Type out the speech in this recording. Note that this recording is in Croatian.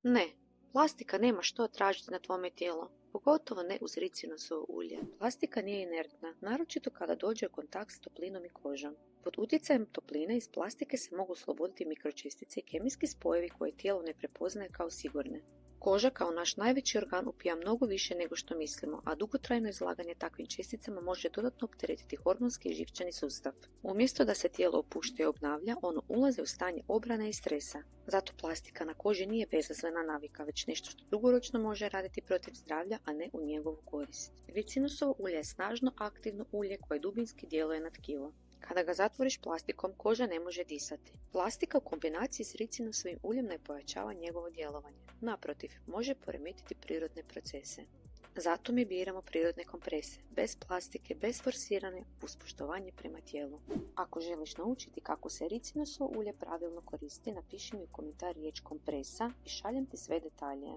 Ne, plastika nema što tražiti na tvome tijelo, pogotovo ne uz ricinosovo ulje. Plastika nije inertna, naročito kada dođe u kontakt s toplinom i kožom. Pod utjecajem topline iz plastike se mogu osloboditi mikročestice i kemijski spojevi koje tijelo ne prepoznaje kao sigurne. Koža kao naš najveći organ upija mnogo više nego što mislimo, a dugotrajno izlaganje takvim česticama može dodatno opteretiti hormonski i živčani sustav. Umjesto da se tijelo opušta i obnavlja, ono ulazi u stanje obrane i stresa. Zato plastika na koži nije bezazlena navika, već nešto što dugoročno može raditi protiv zdravlja, a ne u njegovu korist. Ricinusovo ulje je snažno aktivno ulje koje dubinski djeluje na tkivo. Kada ga zatvoriš plastikom, koža ne može disati. Plastika u kombinaciji s ricinusovim uljem ne pojačava njegovo djelovanje. Naprotiv, može poremetiti prirodne procese. Zato mi biramo prirodne komprese, bez plastike, bez forsirane, uz poštovanje prema tijelu. Ako želiš naučiti kako se ricinusovo ulje pravilno koristi, napiši mi u komentar riječ kompresa i šaljem ti sve detalje.